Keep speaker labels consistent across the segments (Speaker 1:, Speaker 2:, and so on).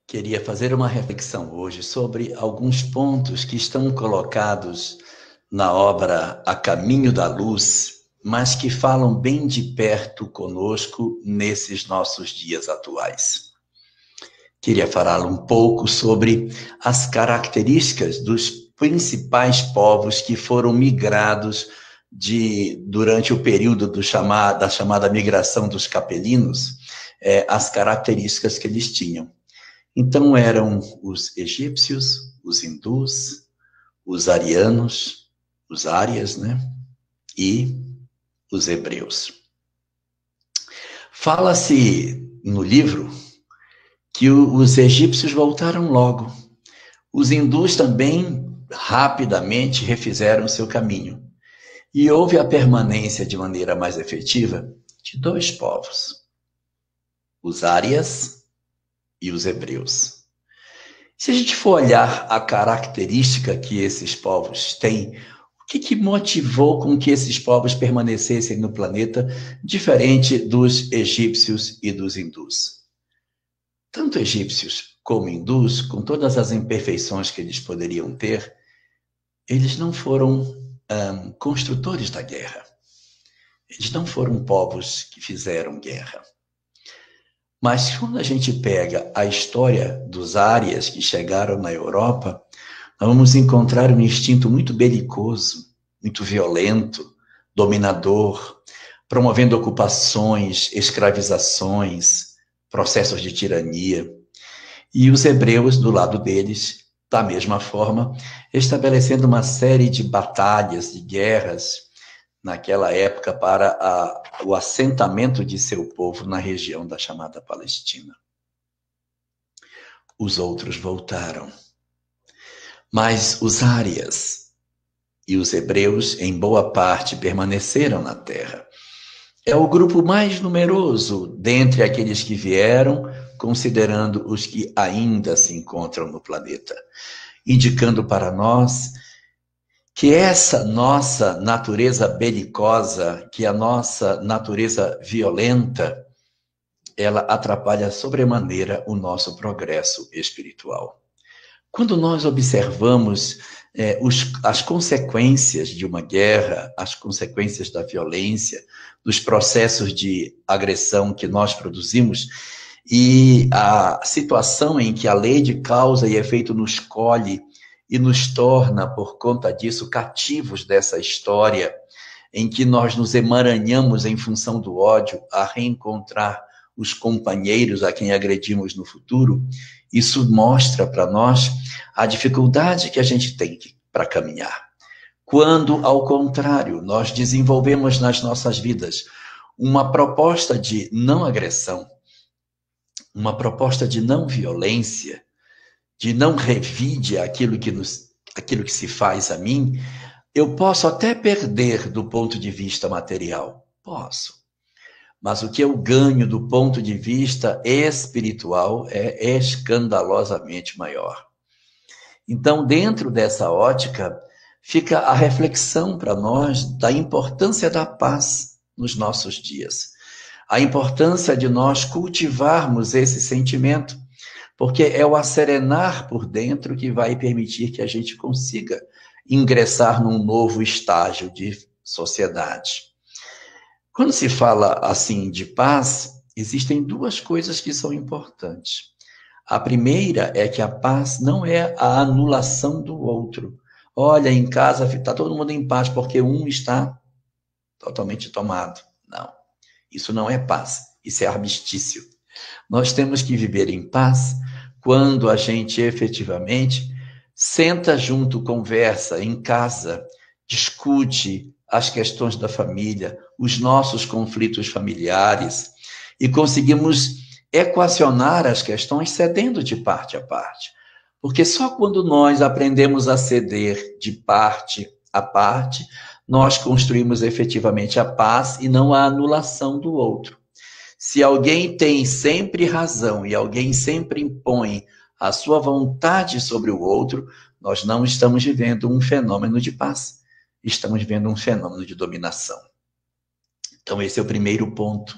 Speaker 1: Queria fazer uma reflexão hoje sobre alguns pontos que estão colocados na obra A Caminho da Luz, mas que falam bem de perto conosco nesses nossos dias atuais. Queria falar um pouco sobre as características dos principais povos que foram migrados durante o período da chamada migração dos capelinos, as características que eles tinham. Então eram os egípcios, os hindus, os arianos, os árias, né? E os hebreus. Fala-se no livro que os egípcios voltaram logo. Os hindus também rapidamente refizeram seu caminho. E houve a permanência de maneira mais efetiva de dois povos, os árias e os hebreus. Se a gente for olhar a característica que esses povos têm, o que motivou com que esses povos permanecessem no planeta, diferente dos egípcios e dos hindus? Tanto egípcios como hindus, com todas as imperfeições que eles poderiam ter, eles não foram construtores da guerra. Eles não foram povos que fizeram guerra. Mas quando a gente pega a história dos árias que chegaram na Europa, nós vamos encontrar um instinto muito belicoso, muito violento, dominador, promovendo ocupações, escravizações, processos de tirania. E os hebreus, do lado deles, da mesma forma, estabelecendo uma série de batalhas, de guerras, naquela época, para o assentamento de seu povo na região da chamada Palestina. Os outros voltaram. Mas os árias e os hebreus, em boa parte, permaneceram na terra. É o grupo mais numeroso dentre aqueles que vieram, considerando os que ainda se encontram no planeta, indicando para nós que essa nossa natureza belicosa, que a nossa natureza violenta, ela atrapalha sobremaneira o nosso progresso espiritual. Quando nós observamos as consequências de uma guerra, as consequências da violência, dos processos de agressão que nós produzimos, e a situação em que a lei de causa e efeito nos colhe e nos torna, por conta disso, cativos dessa história, em que nós nos emaranhamos em função do ódio a reencontrar os companheiros a quem agredimos no futuro, isso mostra para nós a dificuldade que a gente tem para caminhar. Quando, ao contrário, nós desenvolvemos nas nossas vidas uma proposta de não agressão, uma proposta de não violência, de não revide aquilo que se faz a mim, eu posso até perder do ponto de vista material. Posso. Mas o que eu ganho do ponto de vista espiritual é escandalosamente maior. Então, dentro dessa ótica, fica a reflexão para nós da importância da paz nos nossos dias. A importância de nós cultivarmos esse sentimento, porque é o acerenar por dentro que vai permitir que a gente consiga ingressar num novo estágio de sociedade. Quando se fala assim de paz, existem duas coisas que são importantes. A primeira é que a paz não é a anulação do outro. Olha, em casa está todo mundo em paz porque um está totalmente tomado. Não, isso não é paz, isso é armistício. Nós temos que viver em paz quando a gente efetivamente senta junto, conversa em casa, discute as questões da família, os nossos conflitos familiares e conseguimos equacionar as questões cedendo de parte a parte. Porque só quando nós aprendemos a ceder de parte a parte, nós construímos efetivamente a paz e não a anulação do outro. Se alguém tem sempre razão e alguém sempre impõe a sua vontade sobre o outro, nós não estamos vivendo um fenômeno de paz. Estamos vivendo um fenômeno de dominação. Então, esse é o primeiro ponto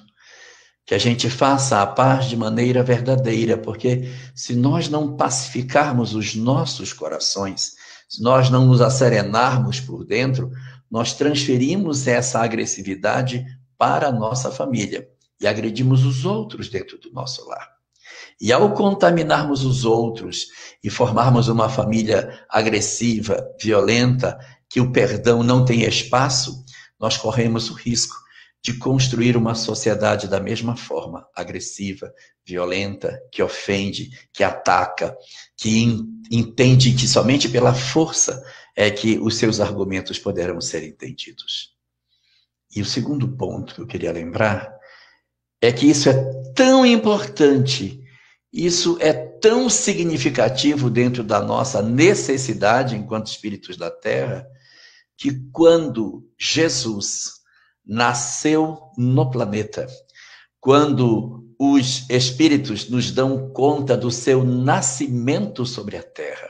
Speaker 1: que a gente faça a paz de maneira verdadeira, porque se nós não pacificarmos os nossos corações, se nós não nos acerenarmos por dentro, nós transferimos essa agressividade para a nossa família e agredimos os outros dentro do nosso lar. E ao contaminarmos os outros e formarmos uma família agressiva, violenta, que o perdão não tem espaço, nós corremos o risco de construir uma sociedade da mesma forma, agressiva, violenta, que ofende, que ataca, que entende que somente pela força é que os seus argumentos poderão ser entendidos. E o segundo ponto que eu queria lembrar é que isso é tão importante, isso é tão significativo dentro da nossa necessidade enquanto espíritos da Terra, que quando Jesus nasceu no planeta, quando os espíritos nos dão conta do seu nascimento sobre a Terra,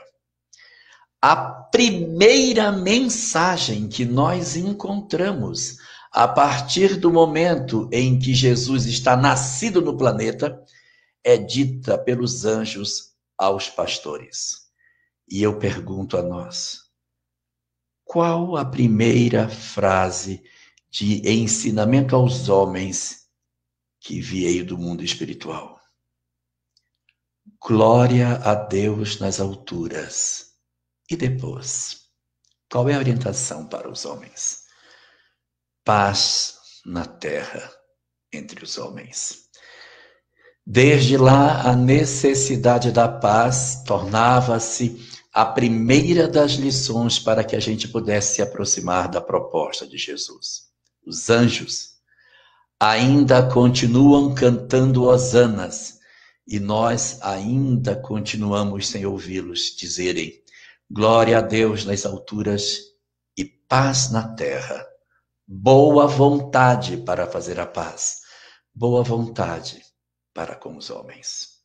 Speaker 1: a primeira mensagem que nós encontramos a partir do momento em que Jesus está nascido no planeta é dita pelos anjos aos pastores. E eu pergunto a nós, qual a primeira frase de ensinamento aos homens que veio do mundo espiritual? Glória a Deus nas alturas. E depois, qual é a orientação para os homens? Paz na terra entre os homens. Desde lá, a necessidade da paz tornava-se a primeira das lições para que a gente pudesse se aproximar da proposta de Jesus. Os anjos ainda continuam cantando hosanas e nós ainda continuamos sem ouvi-los dizerem glória a Deus nas alturas e paz na terra. Boa vontade para fazer a paz. Boa vontade para com os homens.